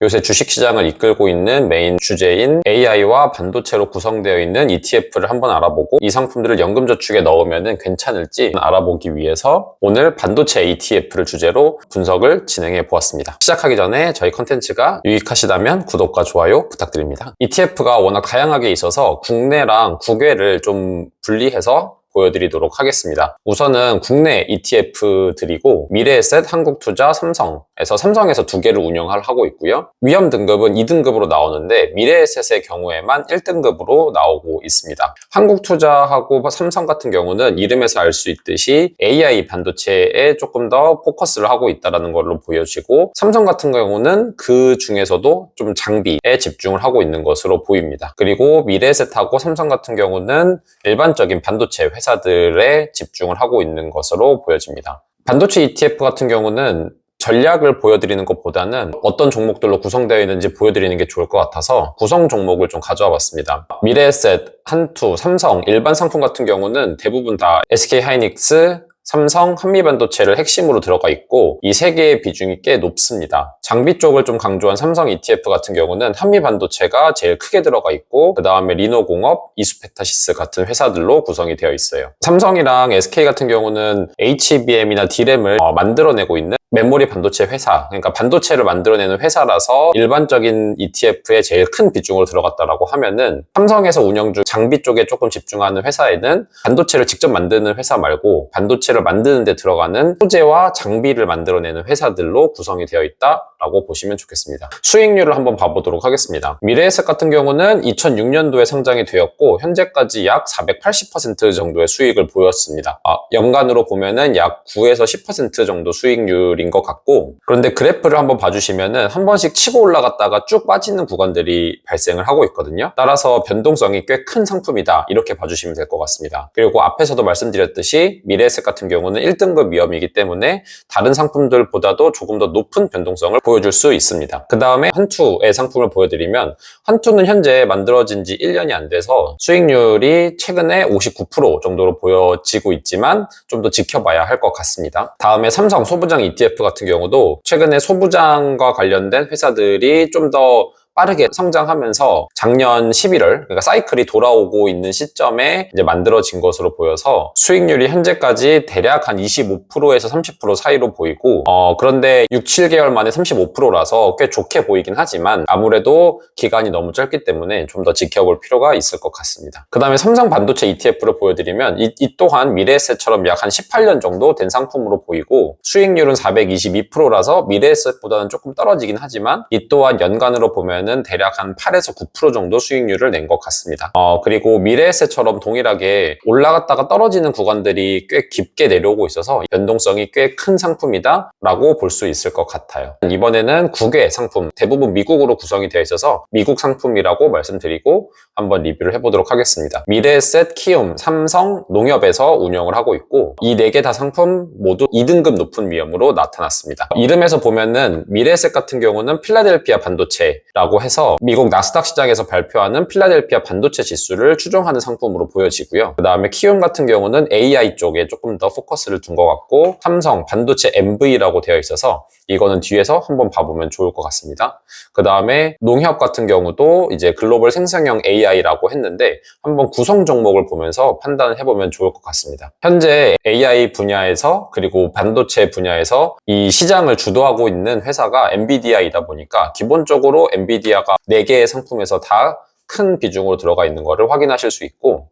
요새 주식시장을 이끌고 있는 메인 주제인 AI와 반도체로 구성되어 있는 ETF를 한번 알아보고 이 상품들을 연금저축에 넣으면 괜찮을지 알아보기 위해서 오늘 반도체 ETF를 주제로 분석을 진행해 보았습니다. 시작하기 전에 저희 컨텐츠가 유익하시다면 구독과 좋아요 부탁드립니다. ETF가 워낙 다양하게 있어서 국내랑 국외를 좀 분리해서 보여드리도록 하겠습니다. 우선은 국내 ETF들이고 미래에셋, 한국투자, 삼성에서 삼성에서 두 개를 운영하고 있고요. 위험 등급은 2등급으로 나오는데 미래에셋의 경우에만 1등급으로 나오고 있습니다. 한국투자하고 삼성 같은 경우는 이름에서 알 수 있듯이 AI 반도체에 조금 더 포커스를 하고 있다는 걸로 보여지고 삼성 같은 경우는 그 중에서도 좀 장비에 집중을 하고 있는 것으로 보입니다. 그리고 미래에셋하고 삼성 같은 경우는 일반적인 반도체 회사들에 집중을 하고 있는 것으로 보여집니다. 반도체 ETF 같은 경우는 전략을 보여드리는 것보다는 어떤 종목들로 구성되어 있는지 보여드리는 게 좋을 것 같아서 구성 종목을 좀 가져와 봤습니다. 미래에셋, 한투, 삼성, 일반 상품 같은 경우는 대부분 다 SK하이닉스, 삼성, 한미반도체를 핵심으로 들어가 있고 이 세 개의 비중이 꽤 높습니다. 장비 쪽을 좀 강조한 삼성 ETF 같은 경우는 한미반도체가 제일 크게 들어가 있고 그 다음에 리노공업, 이수페타시스 같은 회사들로 구성이 되어 있어요. 삼성이랑 SK 같은 경우는 HBM이나 D램을 만들어내고 있는 메모리 반도체 회사, 그러니까 반도체를 만들어내는 회사라서 일반적인 ETF에 제일 큰 비중으로 들어갔다라고 하면은 삼성에서 운영 중 장비 쪽에 조금 집중하는 회사에는 반도체를 직접 만드는 회사 말고 반도체를 만드는 데 들어가는 소재와 장비를 만들어내는 회사들로 구성이 되어 있다라고 보시면 좋겠습니다. 수익률을 한번 봐보도록 하겠습니다. 미래에셋 같은 경우는 2006년도에 상장이 되었고 현재까지 약 480% 정도의 수익을 보였습니다. 연간으로 보면은 약 9에서 10% 정도 수익률 인 것 같고 그런데 그래프를 한번 봐주시면은 한 번씩 치고 올라갔다가 쭉 빠지는 구간들이 발생을 하고 있거든요. 따라서 변동성이 꽤 큰 상품이다 이렇게 봐주시면 될 것 같습니다. 그리고 앞에서도 말씀드렸듯이 미래에셋 같은 경우는 1등급 위험이기 때문에 다른 상품들보다도 조금 더 높은 변동성을 보여줄 수 있습니다. 그 다음에 한투의 상품을 보여드리면 한투는 현재 만들어진 지 1년이 안 돼서 수익률이 최근에 59% 정도로 보여지고 있지만 좀 더 지켜봐야 할 것 같습니다. 다음에 삼성 소부장 ETF 같은 경우도 최근에 소부장과 관련된 회사들이 좀 더 빠르게 성장하면서 작년 11월, 그러니까 사이클이 돌아오고 있는 시점에 이제 만들어진 것으로 보여서 수익률이 현재까지 대략 한 25%에서 30% 사이로 보이고 그런데 6, 7개월 만에 35%라서 꽤 좋게 보이긴 하지만 아무래도 기간이 너무 짧기 때문에 좀 더 지켜볼 필요가 있을 것 같습니다. 그 다음에 삼성 반도체 ETF를 보여드리면 이 또한 미래에셋처럼 약 한 18년 정도 된 상품으로 보이고 수익률은 422%라서 미래에셋보다는 조금 떨어지긴 하지만 이 또한 연간으로 보면 대략 한 8에서 9% 정도 수익률을 낸 것 같습니다. 그리고 미래에셋처럼 동일하게 올라갔다가 떨어지는 구간들이 꽤 깊게 내려오고 있어서 연동성이 꽤 큰 상품이다 라고 볼 수 있을 것 같아요. 이번에는 국외 상품, 대부분 미국으로 구성이 되어 있어서 미국 상품이라고 말씀드리고 한번 리뷰를 해보도록 하겠습니다. 미래에셋, 키움, 삼성, 농협에서 운영을 하고 있고 이 4개 다 상품 모두 2등급 높은 위험으로 나타났습니다. 이름에서 보면은 미래에셋 같은 경우는 필라델피아 반도체라고 해서 미국 나스닥 시장에서 발표하는 필라델피아 반도체 지수를 추종하는 상품으로 보여지고요. 그 다음에 키움 같은 경우는 AI 쪽에 조금 더 포커스를 둔 것 같고 삼성 반도체 MV라고 되어 있어서 이거는 뒤에서 한번 봐보면 좋을 것 같습니다. 그 다음에 농협 같은 경우도 이제 글로벌 생성형 AI라고 했는데 한번 구성 종목을 보면서 판단을 해보면 좋을 것 같습니다. 현재 AI 분야에서 그리고 반도체 분야에서 이 시장을 주도하고 있는 회사가 엔비디아이다 보니까 기본적으로 엔비디아가 4개의 상품에서 다 큰 비중으로 들어가 있는 것을 확인하실 수 있고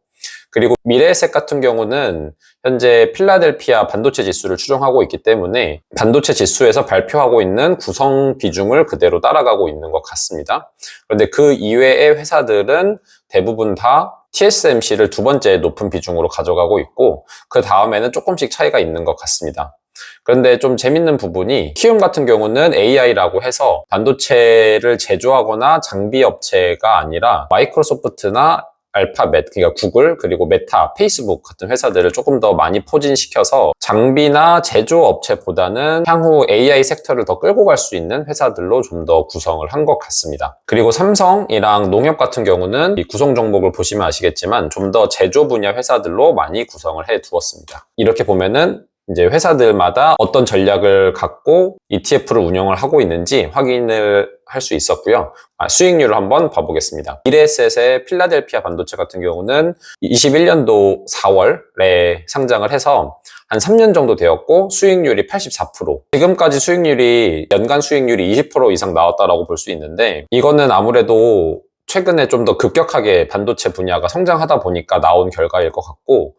그리고 미래에셋 같은 경우는 현재 필라델피아 반도체 지수를 추종하고 있기 때문에 반도체 지수에서 발표하고 있는 구성 비중을 그대로 따라가고 있는 것 같습니다. 그런데 그 이외의 회사들은 대부분 다 TSMC를 두 번째 높은 비중으로 가져가고 있고 그 다음에는 조금씩 차이가 있는 것 같습니다. 그런데 좀 재밌는 부분이 키움 같은 경우는 AI라고 해서 반도체를 제조하거나 장비 업체가 아니라 마이크로소프트나 알파벳, 그러니까 구글, 그리고 메타, 페이스북 같은 회사들을 조금 더 많이 포진시켜서 장비나 제조 업체보다는 향후 AI 섹터를 더 끌고 갈 수 있는 회사들로 좀 더 구성을 한 것 같습니다. 그리고 삼성이랑 농협 같은 경우는 이 구성 종목을 보시면 아시겠지만 좀 더 제조 분야 회사들로 많이 구성을 해 두었습니다. 이렇게 보면은 이제 회사들마다 어떤 전략을 갖고 ETF를 운영을 하고 있는지 확인을 할 수 있었고요. 수익률을 한번 봐보겠습니다. 미래에셋의 필라델피아 반도체 같은 경우는 21년도 4월에 상장을 해서 한 3년 정도 되었고 수익률이 84%. 지금까지 수익률이 연간 수익률이 20% 이상 나왔다라고 볼 수 있는데 이거는 아무래도 최근에 좀 더 급격하게 반도체 분야가 성장하다 보니까 나온 결과일 것 같고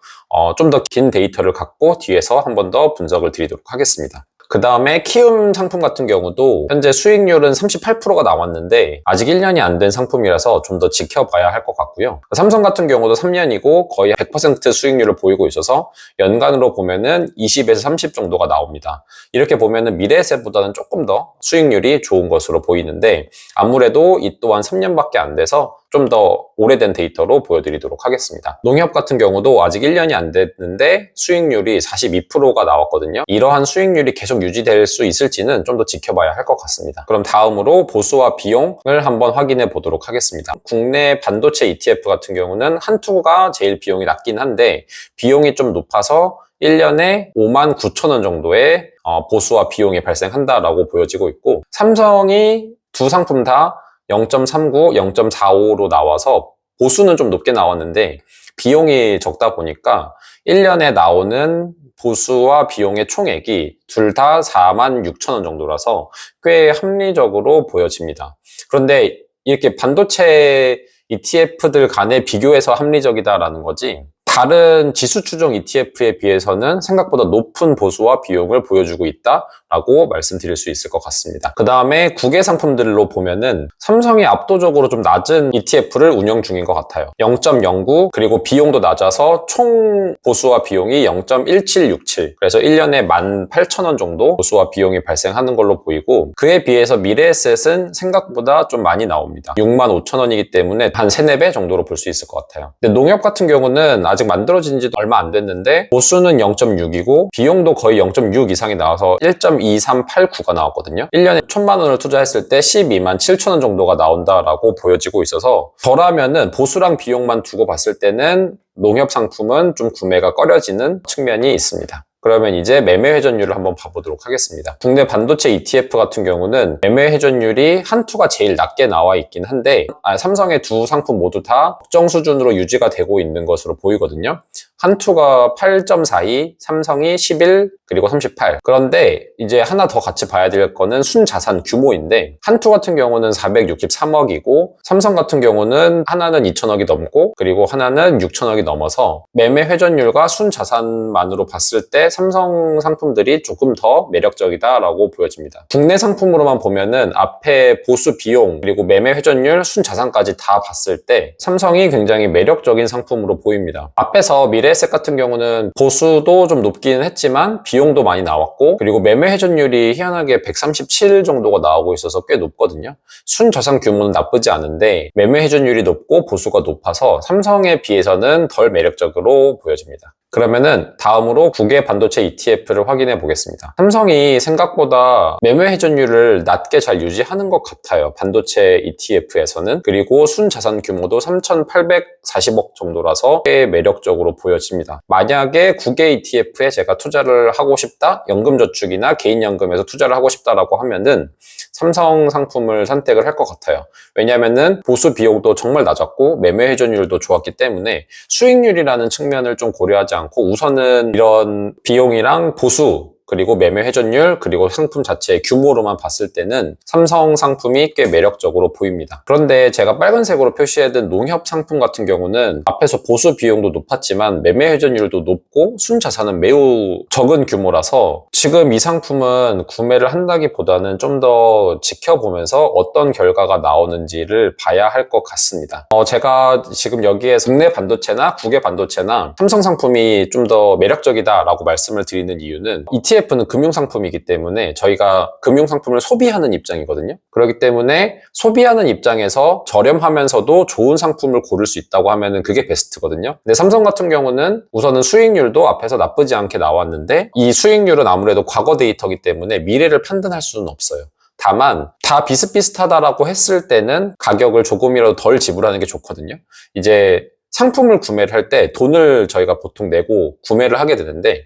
좀 더 긴 데이터를 갖고 뒤에서 한 번 더 분석을 드리도록 하겠습니다. 그 다음에 키움 상품 같은 경우도 현재 수익률은 38%가 나왔는데 아직 1년이 안 된 상품이라서 좀 더 지켜봐야 할 것 같고요. 삼성 같은 경우도 3년이고 거의 100% 수익률을 보이고 있어서 연간으로 보면은 20에서 30 정도가 나옵니다. 이렇게 보면은 미래에셋보다는 조금 더 수익률이 좋은 것으로 보이는데 아무래도 이 또한 3년밖에 안 돼서 좀 더 오래된 데이터로 보여드리도록 하겠습니다. 농협 같은 경우도 아직 1년이 안 됐는데 수익률이 42%가 나왔거든요. 이러한 수익률이 계속 유지될 수 있을지는 좀 더 지켜봐야 할 것 같습니다. 그럼 다음으로 보수와 비용을 한번 확인해 보도록 하겠습니다. 국내 반도체 ETF 같은 경우는 한투가 제일 비용이 낮긴 한데 비용이 좀 높아서 1년에 59,000원 정도의 보수와 비용이 발생한다라고 보여지고 있고 삼성이 두 상품 다 0.39, 0.45로 나와서 보수는 좀 높게 나왔는데 비용이 적다 보니까 1년에 나오는 보수와 비용의 총액이 둘 다 46,000원 정도라서 꽤 합리적으로 보여집니다. 그런데 이렇게 반도체 ETF들 간에 비교해서 합리적이다라는 거지 다른 지수 추종 ETF에 비해서는 생각보다 높은 보수와 비용을 보여주고 있다라고 말씀드릴 수 있을 것 같습니다. 그 다음에 국외 상품들로 보면은 삼성이 압도적으로 좀 낮은 ETF를 운영 중인 것 같아요. 0.09 그리고 비용도 낮아서 총 보수와 비용이 0.1767 그래서 1년에 18,000원 정도 보수와 비용이 발생하는 걸로 보이고 그에 비해서 미래에셋은 생각보다 좀 많이 나옵니다. 65,000원이기 때문에 한 3, 4배 정도로 볼 수 있을 것 같아요. 근데 농협 같은 경우는 아직 만들어진 지도 얼마 안 됐는데 보수는 0.6이고 비용도 거의 0.6 이상이 나와서 1.2389가 나왔거든요. 1년에 1,000만 원을 투자했을 때 12만 7천 원 정도가 나온다라고 보여지고 있어서 저라면은 보수랑 비용만 두고 봤을 때는 농협 상품은 좀 구매가 꺼려지는 측면이 있습니다. 그러면 이제 매매 회전율을 한번 봐보도록 하겠습니다. 국내 반도체 ETF 같은 경우는 매매 회전율이 한투가 제일 낮게 나와 있긴 한데 삼성의 두 상품 모두 다 적정 수준으로 유지가 되고 있는 것으로 보이거든요. 한투가 8.42, 삼성이 11, 그리고 38. 그런데 이제 하나 더 같이 봐야 될 거는 순자산 규모인데 한투 같은 경우는 463억이고 삼성 같은 경우는 하나는 2천억이 넘고 그리고 하나는 6천억이 넘어서 매매 회전율과 순자산만으로 봤을 때 삼성 상품들이 조금 더 매력적이다라고 보여집니다. 국내 상품으로만 보면은 앞에 보수 비용 그리고 매매 회전율, 순자산까지 다 봤을 때 삼성이 굉장히 매력적인 상품으로 보입니다. 앞에서 미래에셋 같은 경우는 보수도 좀 높기는 했지만 비용도 많이 나왔고 그리고 매매 회전율이 희한하게 137 정도가 나오고 있어서 꽤 높거든요. 순자산 규모는 나쁘지 않은데 매매 회전율이 높고 보수가 높아서 삼성에 비해서는 덜 매력적으로 보여집니다. 그러면은 다음으로 국외 반도체 ETF를 확인해 보겠습니다. 삼성이 생각보다 매매 회전율을 낮게 잘 유지하는 것 같아요. 반도체 ETF에서는. 그리고 순자산 규모도 3,840억 정도라서 꽤 매력적으로 보여집니다. 만약에 국외 ETF에 제가 투자를 하고 싶다, 연금저축이나 개인연금에서 투자를 하고 싶다라고 하면은 삼성 상품을 선택을 할 것 같아요. 왜냐면은 보수 비용도 정말 낮았고 매매 회전율도 좋았기 때문에 수익률이라는 측면을 좀 고려하지 않고 우선은 이런 비용이랑 보수 그리고 매매 회전율 그리고 상품 자체의 규모로만 봤을 때는 삼성 상품이 꽤 매력적으로 보입니다. 그런데 제가 빨간색으로 표시해둔 농협 상품 같은 경우는 앞에서 보수 비용도 높았지만 매매 회전율도 높고 순자산은 매우 적은 규모라서 지금 이 상품은 구매를 한다기보다는 좀 더 지켜보면서 어떤 결과가 나오는지를 봐야 할 것 같습니다. 제가 지금 여기에서 국내 반도체나 국외 반도체나 삼성 상품이 좀 더 매력적이다라고 말씀을 드리는 이유는 ETF는 금융상품이기 때문에 저희가 금융상품을 소비하는 입장이거든요. 그렇기 때문에 소비하는 입장에서 저렴하면서도 좋은 상품을 고를 수 있다고 하면은 그게 베스트거든요. 근데 삼성 같은 경우는 우선은 수익률도 앞에서 나쁘지 않게 나왔는데 이 수익률은 아무래도 과거 데이터이기 때문에 미래를 판단할 수는 없어요. 다만 다 비슷비슷하다라고 했을 때는 가격을 조금이라도 덜 지불하는 게 좋거든요. 이제 상품을 구매를 할 때 돈을 저희가 보통 내고 구매를 하게 되는데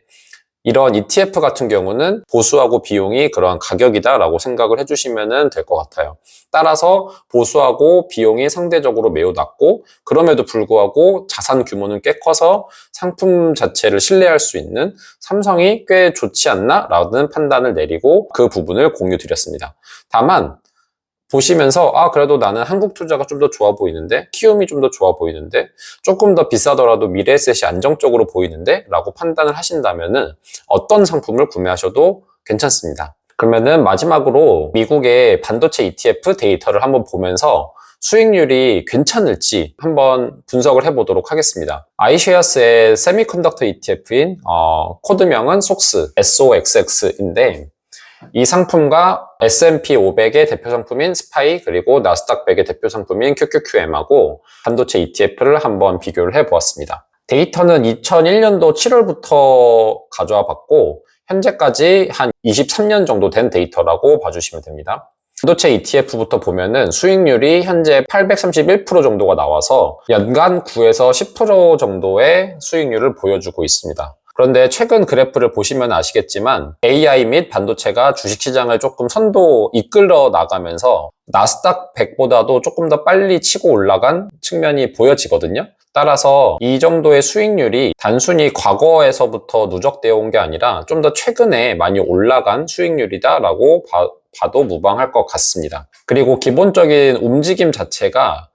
이런 ETF 같은 경우는 보수하고 비용이 그러한 가격이다라고 생각을 해주시면 될 것 같아요. 따라서 보수하고 비용이 상대적으로 매우 낮고 그럼에도 불구하고 자산 규모는 꽤 커서 상품 자체를 신뢰할 수 있는 삼성이 꽤 좋지 않나? 라는 판단을 내리고 그 부분을 공유 드렸습니다. 다만 보시면서 그래도 나는 한국 투자가 좀 더 좋아 보이는데 키움이 좀 더 좋아 보이는데 조금 더 비싸더라도 미래에셋이 안정적으로 보이는데 라고 판단을 하신다면은 어떤 상품을 구매하셔도 괜찮습니다. 그러면은 마지막으로 미국의 반도체 ETF 데이터를 한번 보면서 수익률이 괜찮을지 한번 분석을 해보도록 하겠습니다. 아이쉐어스의 세미컨덕터 ETF인 코드명은 속스 SOXX인데 이 상품과 S&P 500의 대표 상품인 스파이 그리고 나스닥 100의 대표 상품인 QQQM하고 반도체 ETF를 한번 비교를 해보았습니다. 데이터는 2001년도 7월부터 가져와 봤고 현재까지 한 23년 정도 된 데이터라고 봐주시면 됩니다. 반도체 ETF부터 보면은 수익률이 현재 831% 정도가 나와서 연간 9에서 10% 정도의 수익률을 보여주고 있습니다. 그런데 최근 그래프를 보시면 아시겠지만 AI 및 반도체가 주식시장을 조금 선도 이끌어 나가면서 나스닥 100보다도 조금 더 빨리 치고 올라간 측면이 보여지거든요. 따라서 이 정도의 수익률이 단순히 과거에서부터 누적되어 온 게 아니라 좀 더 최근에 많이 올라간 수익률이다라고 봐도 무방할 것 같습니다. 그리고 기본적인 움직임 자체가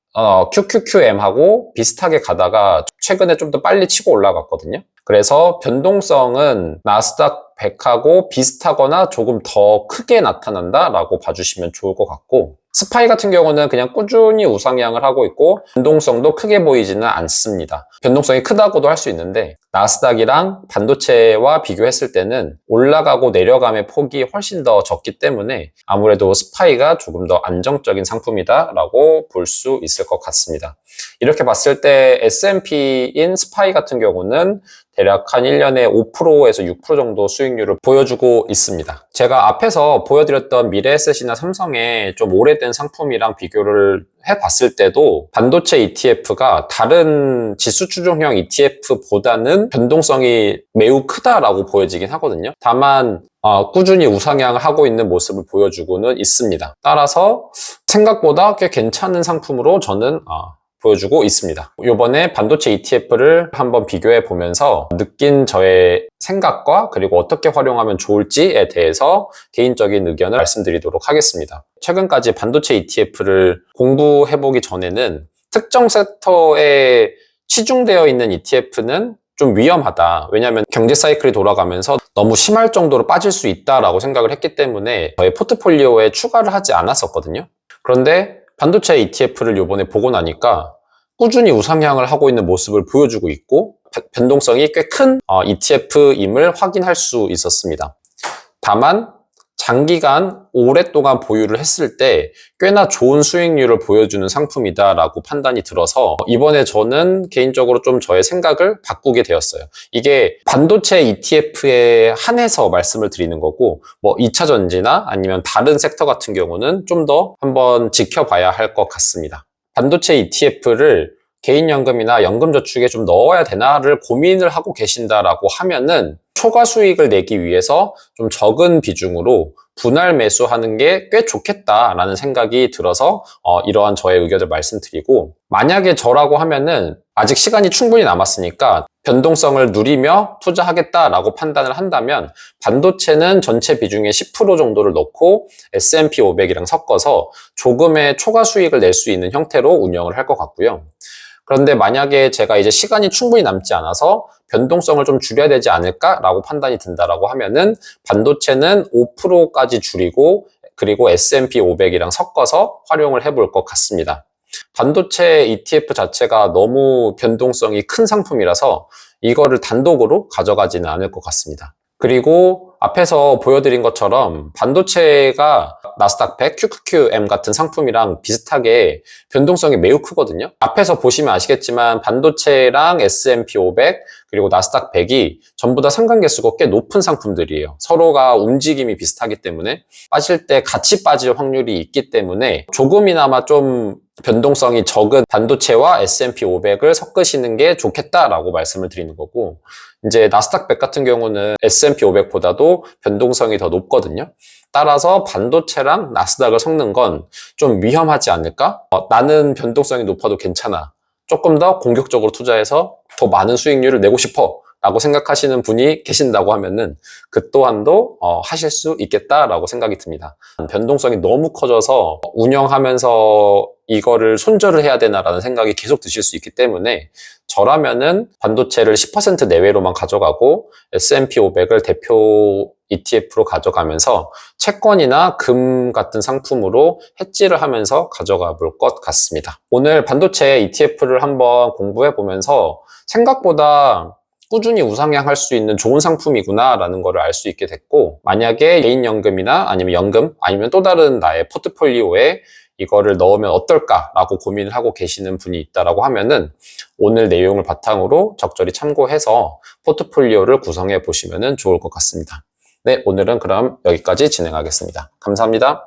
QQQM하고 비슷하게 가다가 최근에 좀 더 빨리 치고 올라갔거든요. 그래서 변동성은 나스닥 100하고 비슷하거나 조금 더 크게 나타난다라고 봐주시면 좋을 것 같고 스파이 같은 경우는 그냥 꾸준히 우상향을 하고 있고 변동성도 크게 보이지는 않습니다. 변동성이 크다고도 할 수 있는데 나스닥이랑 반도체와 비교했을 때는 올라가고 내려감의 폭이 훨씬 더 적기 때문에 아무래도 스파이가 조금 더 안정적인 상품이다라고 볼 수 있을 것 같습니다. 이렇게 봤을 때 S&P인 스파이 같은 경우는 대략 한 1년에 5%에서 6% 정도 수익률을 보여주고 있습니다. 제가 앞에서 보여드렸던 미래에셋이나 삼성의 좀 오래된 상품이랑 비교를 해봤을 때도 반도체 ETF가 다른 지수 추종형 ETF보다는 변동성이 매우 크다라고 보여지긴 하거든요. 다만 꾸준히 우상향을 하고 있는 모습을 보여주고는 있습니다. 따라서 생각보다 꽤 괜찮은 상품으로 저는 보여주고 있습니다. 이번에 반도체 ETF를 한번 비교해 보면서 느낀 저의 생각과 그리고 어떻게 활용하면 좋을지에 대해서 개인적인 의견을 말씀드리도록 하겠습니다. 최근까지 반도체 ETF를 공부해 보기 전에는 특정 섹터에 치중되어 있는 ETF는 좀 위험하다. 왜냐하면 경제 사이클이 돌아가면서 너무 심할 정도로 빠질 수 있다라고 생각을 했기 때문에 저의 포트폴리오에 추가를 하지 않았었거든요. 그런데 반도체 ETF를 이번에 보고 나니까 꾸준히 우상향을 하고 있는 모습을 보여주고 있고 변동성이 꽤 큰 ETF임을 확인할 수 있었습니다. 다만 장기간 오랫동안 보유를 했을 때 꽤나 좋은 수익률을 보여주는 상품이다라고 판단이 들어서 이번에 저는 개인적으로 좀 저의 생각을 바꾸게 되었어요. 이게 반도체 ETF에 한해서 말씀을 드리는 거고 2차 전지나 아니면 다른 섹터 같은 경우는 좀 더 한번 지켜봐야 할 것 같습니다. 반도체 ETF를 개인연금이나 연금저축에 좀 넣어야 되나를 고민을 하고 계신다라고 하면은 초과 수익을 내기 위해서 좀 적은 비중으로 분할 매수하는 게 꽤 좋겠다라는 생각이 들어서 이러한 저의 의견을 말씀드리고 만약에 저라고 하면은 아직 시간이 충분히 남았으니까 변동성을 누리며 투자하겠다라고 판단을 한다면 반도체는 전체 비중의 10% 정도를 넣고 S&P 500이랑 섞어서 조금의 초과 수익을 낼 수 있는 형태로 운영을 할 것 같고요. 그런데 만약에 제가 이제 시간이 충분히 남지 않아서 변동성을 좀 줄여야 되지 않을까라고 판단이 든다라고 하면은 반도체는 5%까지 줄이고 그리고 S&P 500이랑 섞어서 활용을 해볼 것 같습니다. 반도체 ETF 자체가 너무 변동성이 큰 상품이라서 이거를 단독으로 가져가지는 않을 것 같습니다. 그리고 앞에서 보여드린 것처럼 반도체가 나스닥 100, QQQM 같은 상품이랑 비슷하게 변동성이 매우 크거든요. 앞에서 보시면 아시겠지만 반도체랑 S&P 500 그리고 나스닥 100이 전부 다 상관계수가 꽤 높은 상품들이에요. 서로가 움직임이 비슷하기 때문에 빠질 때 같이 빠질 확률이 있기 때문에 조금이나마 좀 변동성이 적은 반도체와 S&P 500을 섞으시는 게 좋겠다라고 말씀을 드리는 거고, 이제 나스닥 100 같은 경우는 S&P 500보다도 변동성이 더 높거든요. 따라서 반도체랑 나스닥을 섞는 건 좀 위험하지 않을까? 나는 변동성이 높아도 괜찮아. 조금 더 공격적으로 투자해서 더 많은 수익률을 내고 싶어 라고 생각하시는 분이 계신다고 하면은 그 또한도 하실 수 있겠다라고 생각이 듭니다. 변동성이 너무 커져서 운영하면서 이거를 손절을 해야 되나라는 생각이 계속 드실 수 있기 때문에, 저라면은 반도체를 10% 내외로만 가져가고 S&P 500을 대표 ETF로 가져가면서 채권이나 금 같은 상품으로 해지를 하면서 가져가 볼 것 같습니다. 오늘 반도체 ETF를 한번 공부해 보면서 생각보다 꾸준히 우상향할 수 있는 좋은 상품이구나 라는 거를 알 수 있게 됐고, 만약에 개인연금이나 아니면 연금 아니면 또 다른 나의 포트폴리오에 이거를 넣으면 어떨까 라고 고민을 하고 계시는 분이 있다라고 하면은 오늘 내용을 바탕으로 적절히 참고해서 포트폴리오를 구성해 보시면 좋을 것 같습니다. 네, 오늘은 그럼 여기까지 진행하겠습니다. 감사합니다.